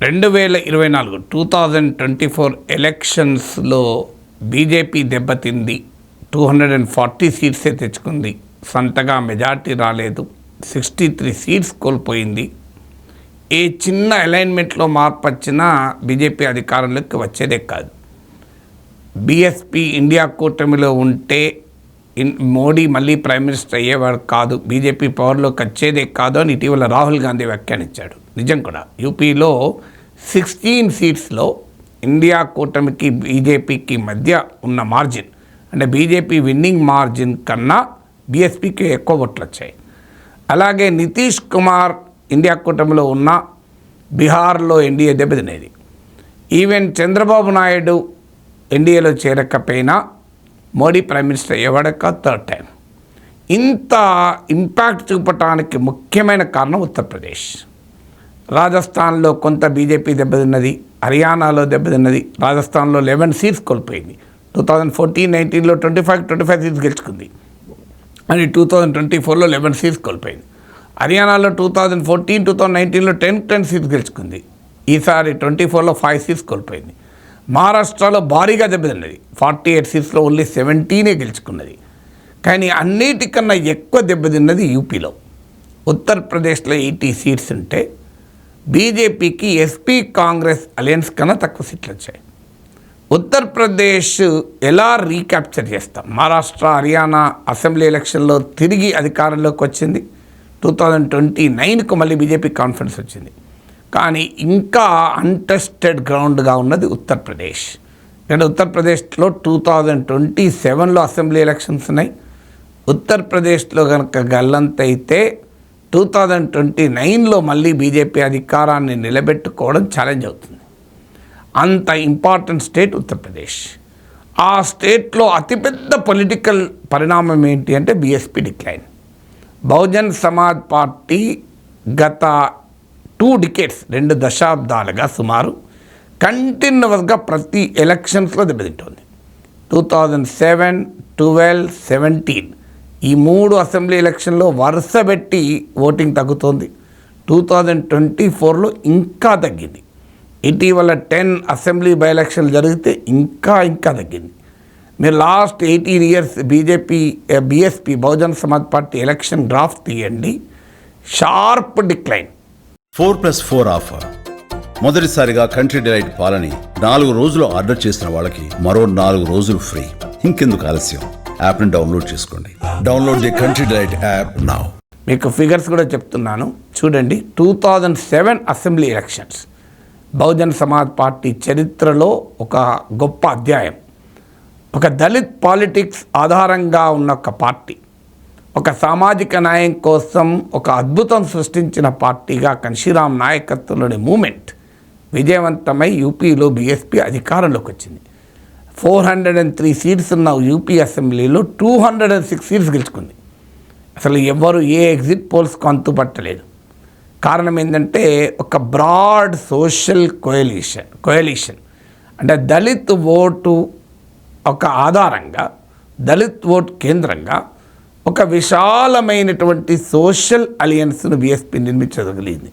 2024 2024 ఎలక్షన్స్లో బీజేపీ దెబ్బతింది. 240 సీట్సే తెచ్చుకుంది. సంతగా మెజార్టీ రాలేదు. 63 సీట్స్ కోల్పోయింది. ఏ చిన్న అలైన్మెంట్లో మార్పు వచ్చినా బీజేపీ అధికారంలోకి వచ్చేదే కాదు. బీఎస్పీ ఇండియా కూటమిలో ఉంటే మోడీ మళ్ళీ ప్రైమ్ మినిస్టర్ అయ్యేవాడు కాదు, బీజేపీ పవర్లోకి వచ్చేదే కాదు అని ఇటీవల రాహుల్ గాంధీ వ్యాఖ్యానించాడు. నిజం కూడా. యూపీలో 16 సీట్స్లో ఇండియా కూటమికి బీజేపీకి మధ్య ఉన్న మార్జిన్, అంటే బీజేపీ విన్నింగ్ మార్జిన్ కన్నా బీఎస్పీకి ఎక్కువ ఓట్లు వచ్చాయి. అలాగే నితీష్ కుమార్ ఇండియా కూటమిలో ఉన్న బీహార్లో ఎన్డీఏ దెబ్బతినేది. ఈవెన్ చంద్రబాబు నాయుడు ఎన్డీఏలో చేరకపోయినా మోడీ ప్రైమ్ మినిస్టర్ అయ్యేవాడక థర్డ్ టైం. ఇంత ఇంపాక్ట్ చూపటానికి ముఖ్యమైన కారణం ఉత్తరప్రదేశ్. రాజస్థాన్లో కొంత బీజేపీ దెబ్బతిన్నది, హర్యానాలో దెబ్బతిన్నది. రాజస్థాన్లో 11 సీట్స్ కోల్పోయింది. 2014-19లో 25 సీట్స్ గెలుచుకుంది, అని 2024లో 11 సీట్స్ కోల్పోయింది. హర్యానాలో 2014-2019లో 10 సీట్స్ గెలుచుకుంది. ఈసారి 24లో 5 సీట్స్ కోల్పోయింది. మహారాష్ట్రలో భారీగా దెబ్బతిన్నది. 48 సీట్స్లో ఓన్లీ 17 గెలుచుకున్నది. కానీ అన్నిటికన్నా ఎక్కువ దెబ్బతిన్నది యూపీలో. ఉత్తరప్రదేశ్లో 80 సీట్స్ ఉంటే బీజేపీకి ఎస్పీ కాంగ్రెస్ అలయన్స్ కన్నా తక్కువ సీట్లు వచ్చాయి. ఉత్తరప్రదేశ్ ఎలా రీక్యాప్చర్ చేస్తాం? మహారాష్ట్ర, హర్యానా అసెంబ్లీ ఎలక్షన్లో తిరిగి అధికారంలోకి వచ్చింది. 2029కు మళ్ళీ బీజేపీ కాన్ఫిడెన్స్ వచ్చింది. కానీ ఇంకా అన్టెస్టెడ్ గ్రౌండ్గా ఉన్నది ఉత్తరప్రదేశ్. అంటే ఉత్తరప్రదేశ్లో 2027లో అసెంబ్లీ ఎలక్షన్స్ ఉన్నాయి. ఉత్తరప్రదేశ్లో కనుక గల్లంతైతే 2029లో మళ్ళీ బీజేపీ అధికారాన్ని నిలబెట్టుకోవడం ఛాలెంజ్ అవుతుంది. అంత ఇంపార్టెంట్ స్టేట్ ఉత్తరప్రదేశ్. ఆ స్టేట్లో అతిపెద్ద పొలిటికల్ పరిణామం ఏంటి అంటే BSP decline. Bahujan Samaj party గత 2 decades 2 దశాబ్దాలుగా సుమారు కంటిన్యూస్గా ప్రతి ఎలక్షన్స్లో దెబ్బతింటుంది. 2007, 12, 17 ఈ 3 అసెంబ్లీ ఎలక్షన్లో వరుస పెట్టి ఓటింగ్ తగ్గుతోంది. 2024లో ఇంకా తగ్గింది. ఇటీవల 10 అసెంబ్లీ బై ఎలక్షన్లు జరిగితే ఇంకా తగ్గింది. మీరు last 18 years BSP Bahujan Samaj party election graph తీయండి, షార్ప్ డిక్లైన్. 4+4 ఆఫర్. మొదటిసారిగా కంట్రీ డిలైట్ పాలని 4 రోజులు ఆర్డర్ చేసిన వాళ్ళకి మరో 4 రోజులు ఫ్రీ. ఇంకెందుకు ఆలస్యం? యాప్ని డౌన్లోడ్ చేసుకోండి. Download the country delight app now. మీకు ఫిగర్స్ కూడా చెప్తున్నాను చూడండి. 2007 assembly elections Bahujan Samaj party చరిత్రలో ఒక గొప్ప అధ్యాయం. ఒక దళిత్ పాలిటిక్స్ ఆధారంగా ఉన్న ఒక పార్టీ, ఒక సామాజిక న్యాయం కోసం ఒక అద్భుతం సృష్టించిన పార్టీగా కన్షీరామ్ నాయకత్వంలోని మూమెంట్ విజయవంతమై యూపీలో బీఎస్పీ అధికారంలోకి వచ్చింది. 403 సీట్స్ ఉన్న యూపీ అసెంబ్లీలో 206 సీట్స్ గెలుచుకుంది. అసలు ఎవరు ఏ ఎగ్జిట్ పోల్స్కు అంతుపట్టలేదు. కారణం ఏంటంటే ఒక బ్రాడ్ సోషల్ కోయలిషన్ అంటే దళిత్ ఓటు ఒక ఆధారంగా, దళిత్ ఓటు కేంద్రంగా ఒక విశాలమైనటువంటి సోషల్ అలియన్స్ను బీఎస్పీ నిర్మించగలిగింది.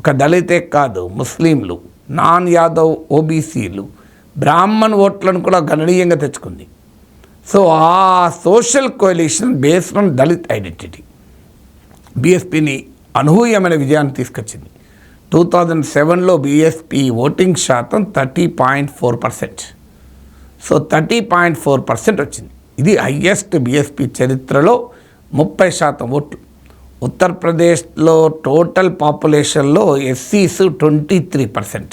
ఒక దళితే కాదు, ముస్లింలు, నాన్ యాదవ్ ఓబీసీలు, బ్రాహ్మణ్ ఓట్లను కూడా గణనీయంగా తెచ్చుకుంది. సో ఆ social coalition based on Dalit identity బీఎస్పీని అనూహ్యమైన విజయాన్ని తీసుకొచ్చింది. 2007లో బీఎస్పీ ఓటింగ్ శాతం 30.4%. సో 30.4% వచ్చింది. ఇది హయ్యెస్ట్ బీఎస్పీ చరిత్రలో 30% ఓట్లు. ఉత్తరప్రదేశ్లో టోటల్ పాపులేషన్లో ఎస్సీస్ 23%.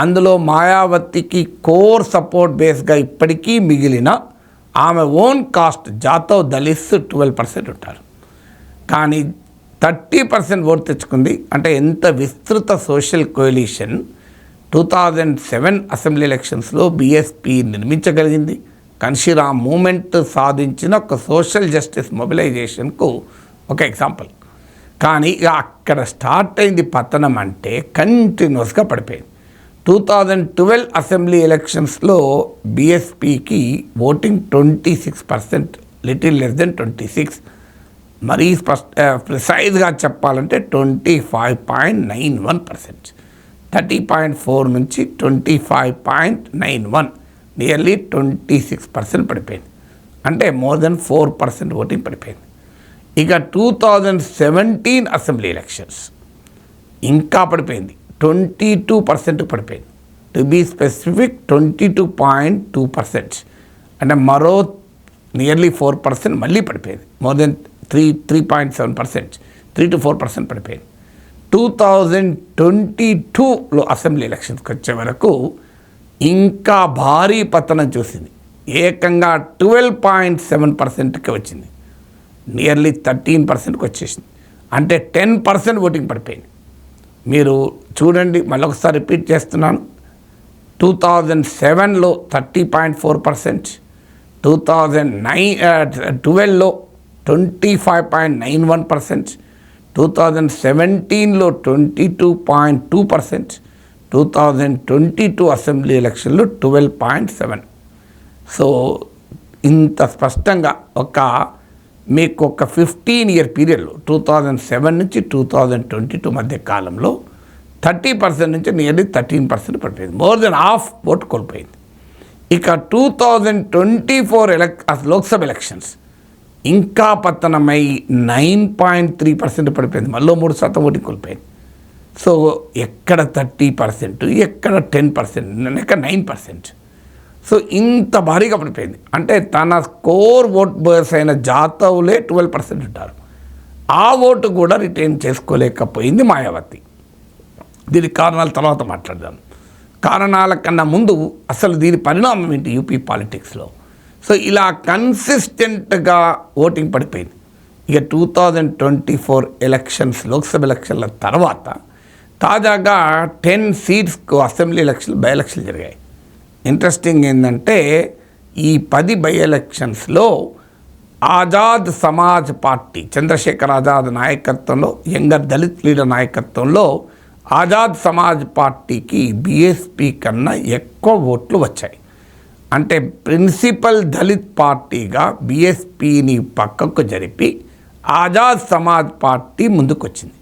అందులో మాయావతికి కోర్ సపోర్ట్ బేస్గా ఇప్పటికీ మిగిలిన ఆమె ఓన్ కాస్ట్ జాతవ్ దళిత్స్ 12% ఉంటారు. కానీ 30% ఓటు తెచ్చుకుంది. అంటే ఎంత విస్తృత సోషల్ కోయలిషన్ 2007 అసెంబ్లీ ఎలక్షన్స్లో బీఎస్పీ నిర్మించగలిగింది. కన్షీరామ్ మూమెంట్ సాధించిన ఒక సోషల్ జస్టిస్ మొబిలైజేషన్కు ఒక ఎగ్జాంపుల్. కానీ అక్కడ స్టార్ట్ అయింది పతనం అంటే కంటిన్యూస్గా పడిపోయింది. 2012 అసెంబ్లీ ఎలక్షన్స్లో బీఎస్పీకి ఓటింగ్ 26%, లిటిల్ లెస్ దెన్ 26. మరీ ప్రిసైజ్గా చెప్పాలంటే 25.91%. 30.4 నుంచి 25.91, నియర్లీ 26% పడిపోయింది. అంటే మోర్ దెన్ 4% ఓటింగ్ పడిపోయింది. ఇక 2017 అసెంబ్లీ ఎలక్షన్స్ ఇంకా పడిపోయింది, 22% పడిపోయింది. టు బీ స్పెసిఫిక్ 22.2%, అంటే మరో నియర్లీ 4% మళ్ళీ పడిపోయింది. మోర్ దెన్ 3.7%, 3 to 4% పడిపోయింది. 2022లో అసెంబ్లీ ఎలక్షన్స్కి వచ్చే వరకు ఇంకా భారీ పతనం చూసింది. ఏకంగా 12.7%కి వచ్చింది, నియర్లీ 13%కి వచ్చేసింది. అంటే 10% ఓటింగ్ పడిపోయింది. మీరు చూడండి, మళ్ళొకసారి రిపీట్ చేస్తున్నాను. 2007లో 30.4%, 2012లో 25.91%, 2017లో 22.2%, 2022 అసెంబ్లీ ఎలక్షన్లో 12.7%. సో ఇంత స్పష్టంగా మీకు ఒక 15-year పీరియడ్లో 2007 నుంచి 2022 మధ్య కాలంలో 30% నుంచి నియర్లీ 13% పడిపోయింది. మోర్ దెన్ హాఫ్ ఓటు కోల్పోయింది. ఇక 2024 లోక్సభ ఎలక్షన్స్ ఇంకా పతనమై 9.3% పడిపోయింది. మళ్ళీ 3% ఓటింగ్ కోల్పోయింది. సో ఎక్కడ 30%, ఎక్కడ 10%, ఎక్కడ 9%. సో ఇంత భారీగా పడిపోయింది. అంటే తన కోర్ ఓట్ బేస్ అయిన జాతవులే 12% ఉంటారు. ఆ ఓటు కూడా రిటైన్ చేసుకోలేకపోయింది మాయావతి. దీనికి కారణాల తర్వాత మాట్లాడదాం. కారణాల కన్నా ముందు అసలు దీని పరిణామం ఏంటి యూపీ పాలిటిక్స్లో? సో ఇలా కన్సిస్టెంట్గా ఓటింగ్ పడిపోయింది. ఇక 2024 ఎలక్షన్స్, లోక్సభ ఎలక్షన్ల తర్వాత తాజాగా 10 సీట్స్కు అసెంబ్లీ బై ఎలక్షన్లు జరిగాయి. ఇంట్రెస్టింగ్ ఏంటంటే ఈ 10 బై ఎలక్షన్స్లో ఆజాద్ సమాజ్ పార్టీ, చంద్రశేఖర్ ఆజాద్ నాయకత్వంలో, యంగర్ దళిత్ లీడర్ నాయకత్వంలో ఆజాద్ సమాజ్ పార్టీకి బీఎస్పీ కన్నా ఎక్కువ ఓట్లు వచ్చాయి. అంటే ప్రిన్సిపల్ దళిత్ పార్టీగా బీఎస్పీని పక్కకు జరిపి ఆజాద్ సమాజ్ పార్టీ ముందుకొచ్చింది.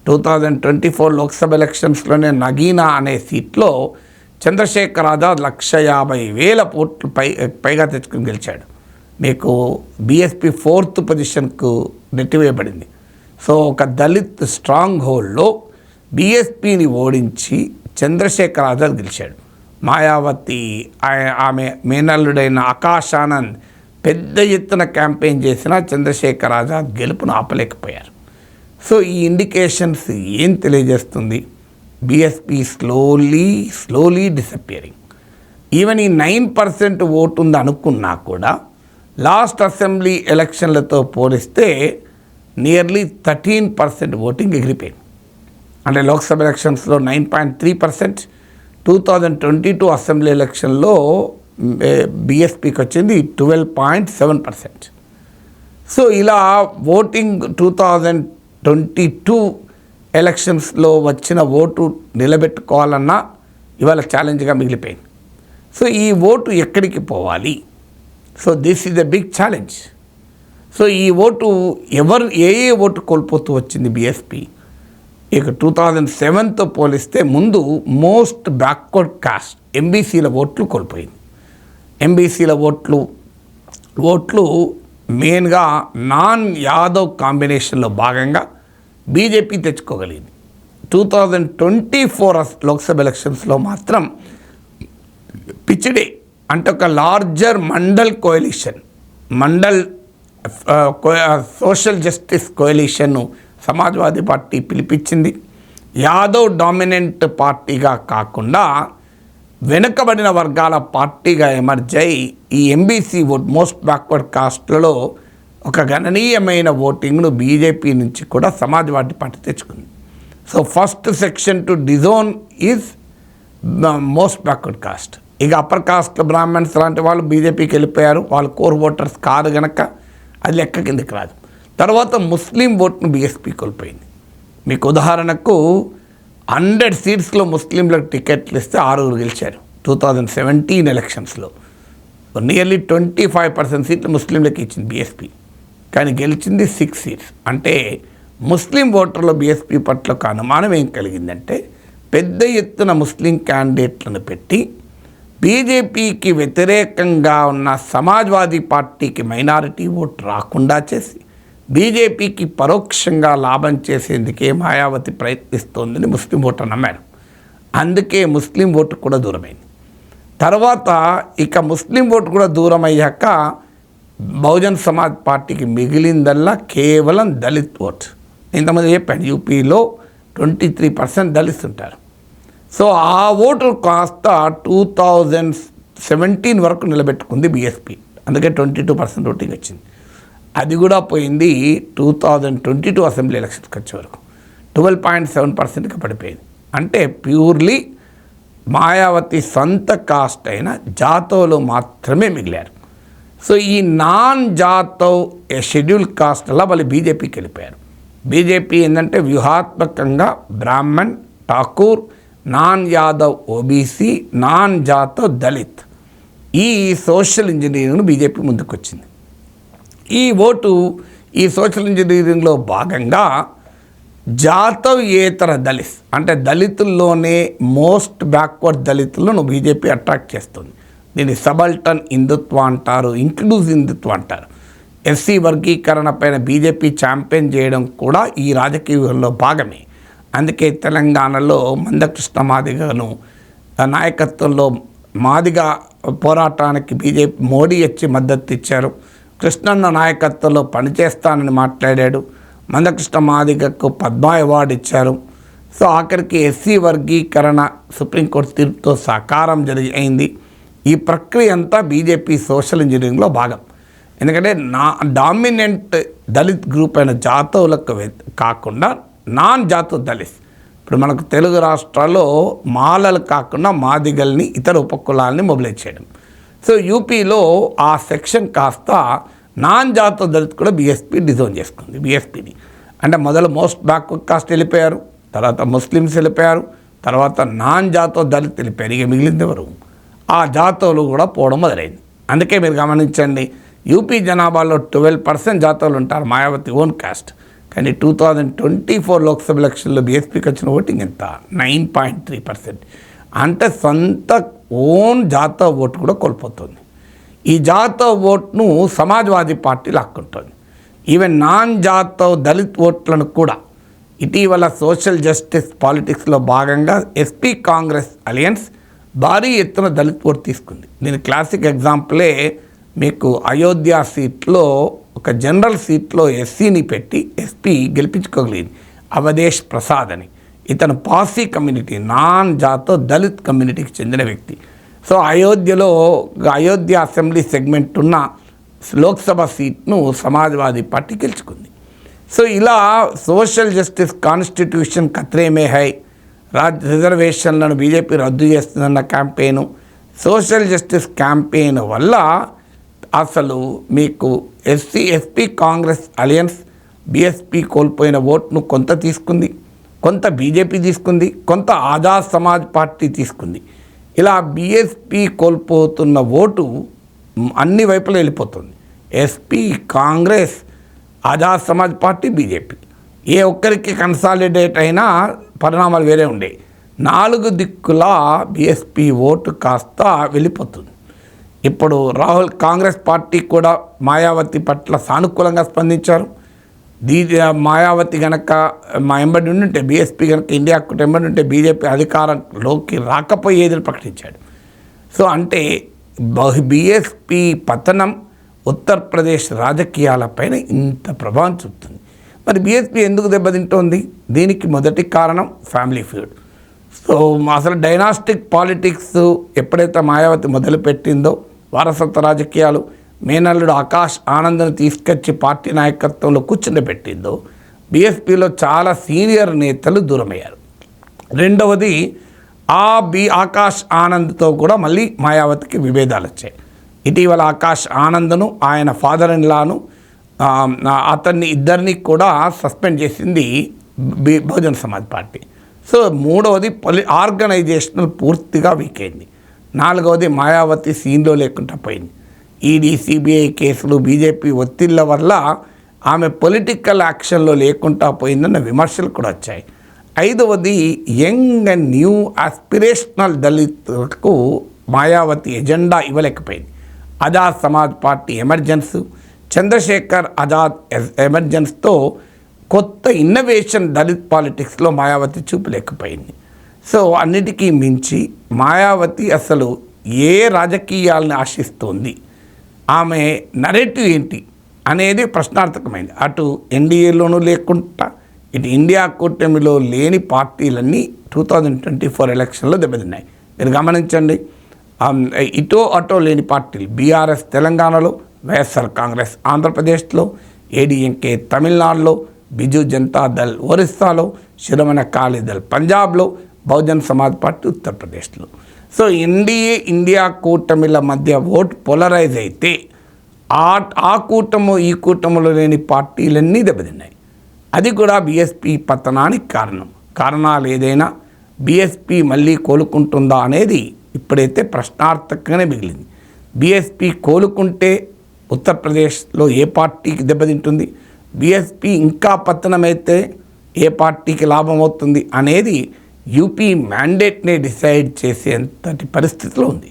2024 లోక్సభ ఎలక్షన్స్లోనే నగీనా అనే సీట్లో చంద్రశేఖర్ ఆజాద్ 150,000 ఓట్లు పైగా తెచ్చుకుని గెలిచాడు. మీకు బీఎస్పీ 4th పొజిషన్కు నెట్టివేయబడింది. సో ఒక దళిత్ స్ట్రాంగ్ హోల్డ్లో బీఎస్పీని ఓడించి చంద్రశేఖర్ ఆజాద్ గెలిచాడు. మాయావతి, ఆమె మేనల్లుడైన ఆకాష్ ఆనంద్ పెద్ద ఎత్తున క్యాంపెయిన్ చేసినా చంద్రశేఖర్ ఆజాద్ గెలుపును ఆపలేకపోయారు. సో ఈ ఇండికేషన్స్ ఏం తెలియజేస్తుంది? BSP slowly disappearing. ఈవెన్ ఈ 9% ఓటు ఉంది అనుకున్నా కూడా లాస్ట్ అసెంబ్లీ ఎలక్షన్లతో పోలిస్తే నియర్లీ 13% ఓటింగ్ ఎగిరిపోయింది. అంటే లోక్సభ ఎలక్షన్స్లో 9.3%, 2022 అసెంబ్లీ ఎలక్షన్లో బీఎస్పీకి వచ్చింది 12.7%. సో ఇలా ఓటింగ్ 2022 ఎలక్షన్స్లో వచ్చిన ఓటు నిలబెట్టుకోవాలన్నా ఇవాళ ఛాలెంజ్గా మిగిలిపోయింది. సో ఈ ఓటు ఎక్కడికి పోవాలి? So this is a big challenge. So ఈ ఓటు ఏ ఓటు కోల్పోతూ వచ్చింది బీఎస్పీ? ఇక 2007తో పోలిస్తే ముందు మోస్ట్ బ్యాక్వర్డ్ కాస్ట్ ఎంబీసీల ఓట్లు కోల్పోయింది. ఎంబీసీల ఓట్లు మెయిన్గా నాన్ యాదవ్ కాంబినేషన్లో భాగంగా బీజేపీ తెచ్చుకోగలిగింది. 2024 లోక్సభ ఎలక్షన్స్లో మాత్రం పిచ్చిడే, అంటే ఒక లార్జర్ మండల్ సోషల్ జస్టిస్ కోయలిషన్ను సమాజ్వాదీ పార్టీ పిలిపించింది. యాదవ్ డామినెంట్ పార్టీగా కాకుండా వెనుకబడిన వర్గాల పార్టీగా ఎమర్జ్ అయి ఈ ఎంబీసీ ఓట్, మోస్ట్ బ్యాక్వర్డ్ కాస్ట్లలో ఒక గణనీయమైన ఓటింగ్ను బీజేపీ నుంచి కూడా సమాజ్వాదీ పార్టీ తెచ్చుకుంది. So first section to disown is most backward caste. ఇక అప్పర్ కాస్ట్ బ్రాహ్మణ్స్ లాంటి వాళ్ళు బీజేపీకి వెళ్ళిపోయారు, వాళ్ళు కోర్ ఓటర్స్ కాదు గనక అది లెక్క కిందకి రాదు. తర్వాత ముస్లిం ఓట్ను బీఎస్పీ కోల్పోయింది. మీకు ఉదాహరణకు 100 సీట్స్లో ముస్లింలకు టికెట్లు ఇస్తే 6 గెలిచారు 2017 ఎలక్షన్స్లో. నియర్లీ 25% సీట్లు ముస్లింలకు ఇచ్చింది బీఎస్పీ, కానీ గెలిచింది 6 సీట్స్. అంటే ముస్లిం ఓటర్లో బీఎస్పీ పట్ల ఒక అనుమానం ఏం కలిగిందంటే పెద్ద ఎత్తున ముస్లిం క్యాండిడేట్లను పెట్టి బీజేపీకి వ్యతిరేకంగా ఉన్న సమాజ్వాదీ పార్టీకి మైనారిటీ ఓటు రాకుండా చేసి బీజేపీకి పరోక్షంగా లాభం చేసేందుకే మాయావతి ప్రయత్నిస్తోందని ముస్లిం ఓటు నమ్మారు. అందుకే ముస్లిం ఓటు కూడా దూరమైంది. తర్వాత ఇక ముస్లిం ఓటు కూడా దూరం అయ్యాక బహుజన్ సమాజ్ పార్టీకి మిగిలిందల్లా కేవలం దళిత్ ఓటు. ఇంతమంది చెప్పాను, యూపీలో 23% దళితులు ఉంటారు. సో ఆ ఓటు కాస్త 2017 వరకు నిలబెట్టుకుంది బీఎస్పీ. అందుకే 22% ఓటింగ్ వచ్చింది. అది కూడా పోయింది 2022 అసెంబ్లీ ఎలక్షన్కి వచ్చే వరకు 12.7%కి పడిపోయింది. అంటే ప్యూర్లీ మాయావతి సొంత కాస్ట్ అయిన జాతవ్లు మాత్రమే మిగిలారు. సో ఈ నాన్ జాతవ్ షెడ్యూల్ కాస్ట్ అలా వాళ్ళు బీజేపీకి వెళ్ళిపోయారు. బీజేపీ ఏంటంటే వ్యూహాత్మకంగా Brahman, Thakur, non Yadav OBC, non Jatav Dalit ఈ సోషల్ ఇంజనీరింగ్ను బీజేపీ ముందుకొచ్చింది. ఈ ఓటు ఈ సోషల్ ఇంజనీరింగ్లో భాగంగా జాతవ్యేతర దళిత్ అంటే దళితుల్లోనే మోస్ట్ బ్యాక్వర్డ్ దళితులను బీజేపీ అట్రాక్ట్ చేస్తుంది. దీన్ని సబల్టన్ హిందుత్వ అంటారు, ఇంక్లూజివ్ హిందుత్వ అంటారు. ఎస్సీ వర్గీకరణ పైన బీజేపీ ఛాంపియన్ చేయడం కూడా ఈ రాజకీయ వ్యూహంలో భాగమే. అందుకే తెలంగాణలో మందకృష్ణ మాదిగను నాయకత్వంలో మాదిగ పోరాటానికి బీజేపీ మోడీ వచ్చి మద్దతు ఇచ్చారు. కృష్ణన్న నాయకత్వంలో పనిచేస్తానని మాట్లాడాడు. మందకృష్ణ మాదిగకు పద్మ అవార్డు ఇచ్చారు. సో ఆఖరికి ఎస్సీ వర్గీకరణ సుప్రీంకోర్టు తీర్పుతో సాకారం అయింది. ఈ ప్రక్రియ అంతా బీజేపీ సోషల్ ఇంజనీరింగ్లో భాగం. ఎందుకంటే డామినెంట్ దళిత్ గ్రూప్ అయిన జాతవులకు కాకుండా నాన్ జాతవ్ దళిత్, ఇప్పుడు మనకు తెలుగు రాష్ట్రాల్లో మాలలు కాకుండా మాదిగల్ని ఇతర ఉపకులాలని మొబిలైజ్ చేయడం. సో యూపీలో ఆ సెక్షన్ కాస్త నాన్ జాతవ్ దళిత్ కూడా బీఎస్పీ డిజైన్ చేసుకుంది. బీఎస్పీని అంటే మొదలు మోస్ట్ బ్యాక్వర్డ్ కాస్ట్ వెళ్ళిపోయారు, తర్వాత ముస్లిమ్స్ వెళ్ళిపోయారు, తర్వాత నాన్ జాతవ్ దళిత్ వెళ్ళిపోయారు. ఇక మిగిలింది ఎవరు? ఆ జాతవులు కూడా పోవడం మొదలైంది. అందుకే మీరు గమనించండి, యూపీ జనాభాలో 12% జాతవులు ఉంటారు, మాయావతి ఓన్ కాస్ట్. కానీ 2024 లోక్సభ ఎలక్షన్లో బీఎస్పీకి వచ్చిన ఓటింగ్ ఎంత? 9.3%. అంటే సొంత ఓన్ జాతవ్ ఓటు కూడా కోల్పోతుంది. ఈ జాతవ్ ఓట్ను సమాజ్వాదీ పార్టీ లాక్కుంటుంది. ఈవెన్ నాన్ జాతవ్ దళిత్ ఓట్లను కూడా ఇటీవల సోషల్ జస్టిస్ పాలిటిక్స్లో భాగంగా ఎస్పీ కాంగ్రెస్ అలయన్స్ భారీ ఎత్తున దళిత్ ఓటు తీసుకుంది. దీని క్లాసిక్ ఎగ్జాంపులే మీకు అయోధ్య సీట్లో ఒక జనరల్ సీట్లో ఎస్సీని పెట్టి ఎస్పీ గెలిపించుకోగలిగింది, అవధేష్ ప్రసాద్ అని. ఇతను పార్సీ కమ్యూనిటీ, నాన్ జాతవ్ దళిత్ కమ్యూనిటీకి చెందిన వ్యక్తి. సో అయోధ్య అసెంబ్లీ సెగ్మెంట్ ఉన్న లోక్సభ సీట్ను సమాజ్వాదీ పార్టీ గెలుచుకుంది. సో ఇలా సోషల్ జస్టిస్ కాన్స్టిట్యూషన్ ఖత్రే మే హై, రిజర్వేషన్లను బీజేపీ రద్దు చేస్తుందన్న క్యాంపెయిను, సోషల్ జస్టిస్ క్యాంపెయిన్ వల్ల అసలు మీకు ఎస్పీ కాంగ్రెస్ అలయన్స్ బీఎస్పీ కోల్పోయిన ఓట్ను కొంత తీసుకుంది, కొంత బీజేపీ తీసుకుంది, కొంత ఆజాద్ సమాజ్ పార్టీ తీసుకుంది. ఇలా బీఎస్పీ కోల్పోతున్న ఓటు అన్ని వైపులా వెళ్ళిపోతుంది. SP, Congress, Azad Samaj Party, BJP ఏ ఒక్కరికి కన్సాలిడేట్ అయినా పరిణామాలు వేరే ఉండేవి. 4 దిక్కుల బీఎస్పీ ఓటు కాస్త వెళ్ళిపోతుంది. ఇప్పుడు కాంగ్రెస్ పార్టీ కూడా మాయావతి పట్ల సానుకూలంగా స్పందించారు. మాయావతి కనుక మా ఎంబడి ఉంటే, బీఎస్పీ కనుక ఇండియా ఎంబడి ఉంటే బీజేపీ అధికారంలోకి రాకపోయేదని ప్రకటించాడు. సో అంటే బీఎస్పీ పతనం ఉత్తరప్రదేశ్ రాజకీయాలపైన ఇంత ప్రభావం చూపుతుంది. మరి బీఎస్పీ ఎందుకు దెబ్బతింటోంది? దీనికి మొదటి కారణం ఫ్యామిలీ ఫ్యూడ్. సో అసలు డైనాస్టిక్ పాలిటిక్స్ ఎప్పుడైతే మాయావతి మొదలుపెట్టిందో, వారసత్వ రాజకీయాలు, మేనల్లుడు ఆకాష్ ఆనంద్ను తీసుకొచ్చి పార్టీ నాయకత్వంలో కూర్చుండబెట్టిందో, బీఎస్పీలో చాలా సీనియర్ నేతలు దూరమయ్యారు. రెండవది ఆకాష్ ఆనంద్తో కూడా మళ్ళీ మాయావతికి విభేదాలు వచ్చాయి. ఇటీవల ఆకాష్ ఆనంద్ను, ఆయన ఫాదర్ ఇన్ లాను, ఇద్దరిని కూడా సస్పెండ్ చేసింది బహుజన్ సమాజ్ పార్టీ. సో మూడవది ఆర్గనైజేషనల్ పూర్తిగా వీక్ అయింది. నాలుగవది మాయావతి సీన్లో లేకుండా పోయింది. ఈడీ, సిబిఐ కేసులు, బీజేపీ ఒత్తిళ్ల వల్ల ఆమె పొలిటికల్ యాక్షన్లో లేకుండా పోయిందన్న విమర్శలు కూడా వచ్చాయి. ఐదవది యంగ్ అండ్ న్యూ ఆస్పిరేషనల్ దళితులకు మాయావతి ఎజెండా ఇవ్వలేకపోయింది. ఆజాద్ సమాజ్ పార్టీ ఎమర్జెన్స్, చంద్రశేఖర్ ఆజాద్ ఎమర్జెన్స్తో కొత్త ఇన్నోవేషన్ దళిత్ పాలిటిక్స్లో మాయావతి చూపలేకపోయింది. సో అన్నిటికీ మించి మాయావతి అసలు ఏ రాజకీయాలను ఆశిస్తోంది, ఆమె నరేటివ్ ఏంటి అనేది ప్రశ్నార్థకమైంది. అటు ఎన్డీఏలోనూ లేకుండా ఇటు ఇండియా కూటమిలో లేని పార్టీలన్నీ 2024 ఎలక్షన్లో దెబ్బతిన్నాయి. మీరు గమనించండి, ఇటో అటో లేని పార్టీలు బీఆర్ఎస్ తెలంగాణలో, వైఎస్ఆర్ కాంగ్రెస్ ఆంధ్రప్రదేశ్లో, ఏడీఎంకే తమిళనాడులో, బిజు జనతాదళ్ ఒరిస్సాలో, శిరోమణి అకాలీ దళ్ పంజాబ్లో, బహుజన్ సమాజ్ పార్టీ ఉత్తరప్రదేశ్లో. సో ఎన్డీఏ ఇండియా కూటమిల మధ్య ఓటు పోలరైజ్ అయితే ఆ కూటము ఈ కూటములో లేని పార్టీలన్నీ దెబ్బతిన్నాయి. అది కూడా బీఎస్పీ పతనానికి కారణాలు ఏదైనా బీఎస్పీ మళ్ళీ కోలుకుంటుందా అనేది ఇప్పుడైతే ప్రశ్నార్థకంగానే మిగిలింది. బీఎస్పీ కోలుకుంటే ఉత్తరప్రదేశ్లో ఏ పార్టీకి దెబ్బతింటుంది, బీఎస్పీ ఇంకా పతనమైతే ఏ పార్టీకి లాభం అవుతుంది అనేది యూపీ మ్యాండేట్నే డిసైడ్ చేసేంతటి పరిస్థితిలో ఉంది.